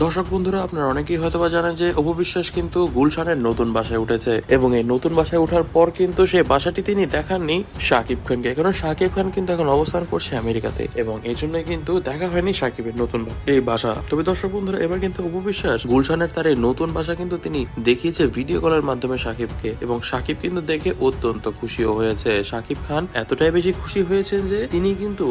দর্শক বন্ধুরা, আপনারা অনেকেই হয়তোবা জানেন যে অপু বিশ্বাস কিন্তু গুলশানের নতুন বাসায় উঠেছে এবং এই নতুন বাসায় ওঠার পর কিন্তু সেই বাসাটি তিনি দেখাননি শাকিব খানকে, কারণ শাকিব খান কিন্তু এখন অবস্থান করছে আমেরিকাতে এবং এই জন্যই কিন্তু দেখা হয়নি শাকিবের নতুন এই বাসা। তবে দর্শক বন্ধুরা, এবার কিন্তু অপু বিশ্বাস গুলশানের তার এই নতুন বাসা কিন্তু তিনি দেখিয়েছে ভিডিও কলের মাধ্যমে শাকিবকে, এবং শাকিব কিন্তু দেখে অত্যন্ত খুশিও হয়েছে। শাকিব খান এতটাই বেশি খুশি হয়েছেন যে তিনি কিন্তু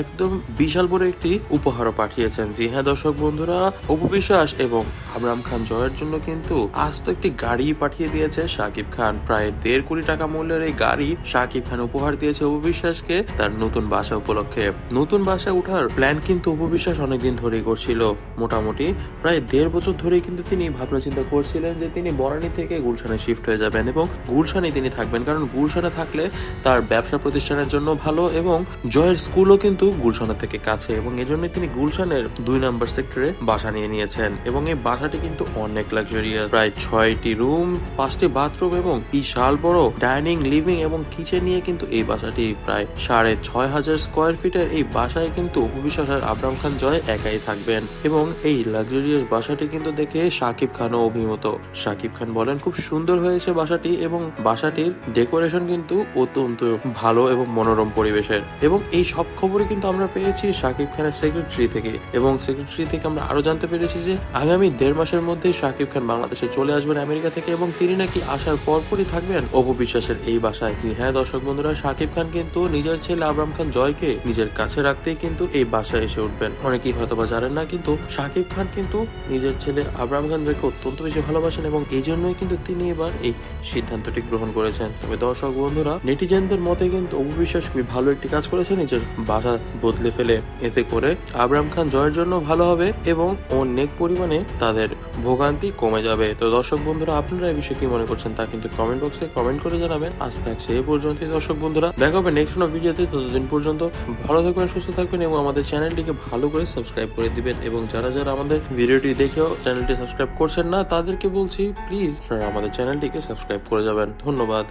একদম বিশাল বড় একটি উপহারও পাঠিয়েছেন। জি হ্যাঁ দর্শক বন্ধুরা, অপু বিশ্বাস এবং আবরাম খান জয়ের জন্য কিন্তু আজ তো একটি গাড়ি পাঠিয়ে দিয়েছে শাকিব খান। প্রায় 1.5 কোটি টাকা মূল্যের এই গাড়ি শাকিব খান উপহার দিয়েছে অপু বিশ্বাসকে তার নতুন বাসা উপলক্ষে। নতুন বাসায় ওঠার প্ল্যান কিন্তু অপু বিশ্বাস অনেকদিন ধরেই করছিল, মোটামুটি প্রায় 1.5 বছর ধরেই কিন্তু তিনি ভাবনা চিন্তা করছিলেন যে তিনি বনানী থেকে গুলশানে শিফট হয়ে যাবেন এবং গুলশানে তিনি থাকবেন, কারণ গুলশানে থাকলে তার ব্যবসা প্রতিষ্ঠানের জন্য ভালো এবং জয়ের স্কুলও কিন্তু গুলশানের থেকে কাছে, এবং এজন্য তিনি গুলশানের 2 নম্বর সেক্টরে বাসা নিয়ে নিয়েছেন। এবং এই বাসাটি কিন্তু অনেক লাক্সারিয়াস, প্রায় 6টি রুম, 5টি বাথরুম এবং বিশাল বড় ডাইনিং, লিভিং এবং কিচেন নিয়ে কিন্তু এই বাসাটি প্রায় 6,500 স্কোয়ার ফিটের এই বাসায় কিন্তু অপু বিশ্বাস আর আবরাম খান জয় একাই থাকবেন। এবং এই লাক্সারিয়াস বাসাটি কিন্তু দেখে শাকিব খানও অভিমত। শাকিব খান বলেন খুব সুন্দর হয়েছে বাসাটি, এবং বাসাটির ডেকোরেশন কিন্তু অত্যন্ত ভালো এবং মনোরম পরিবেশের। এবং এই সব খবরই কিন্তু আমরা পেয়েছি শাকিব খানের সেক্রেটারি থেকে, এবং সেক্রেটারি থেকে আমরা আরো জানতে পেরেছি যে আগামী 1.5 মাসের মধ্যে শাকিব খান বাংলাদেশে চলে আসবেন আমেরিকা থেকে, এবং তিনি নাকি আসার পরপরই থাকবেন অপু বিশ্বাসের এই বাসায়। জি হ্যাঁ দর্শক বন্ধুরা, শাকিব খান কিন্তু নিজের ছেলে আবরাম খান জয়কে নিজের কাছে রাখতেই কিন্তু এই বাসায় এসে উঠবেন। অনেকেই হয়তোবা জানেন না, কিন্তু শাকিব খান কিন্তু নিজের ছেলে আবরাম খান জয়কে অত্যন্ত বেশি ভালোবাসেন এবং এই জন্যই কিন্তু তিনি এবার এই সিদ্ধান্তটি গ্রহণ করেছেন। তবে দর্শক বন্ধুরা, নেটিজেনদের মতে কিন্তু অপু বিশ্বাস খুবই ভালো একটি কাজ করেছে, নিজের বাসা বদলে ফেলে। এতে করে আবরাম খান জয়ের জন্য ভালো হবে এবং অনেক পরিমাণে তাদের ভোগান্তি কমে যাবে। তো দর্শক বন্ধুরা, আপনারা এই বিষয়ে কি মনে করছেন তা কিন্তু কমেন্ট বক্সে কমেন্ট করে জানাবেন। আজ থাকছে এই পর্যন্তই দর্শক বন্ধুরা, দেখা হবে নেক্সট কোনো ভিডিওতে। ততদিন পর্যন্ত ভালো থাকবেন, সুস্থ থাকবেন এবং আমাদের চ্যানেলটিকে ভালো করে সাবস্ক্রাইব করে দিবেন। এবং যারা যারা আমাদের ভিডিওটি দেখেও চ্যানেলটি সাবস্ক্রাইব করছেন না, তাদেরকে বলছি প্লিজ আপনারা আমাদের চ্যানেলটিকে সাবস্ক্রাইব করে যাবেন। ধন্যবাদ।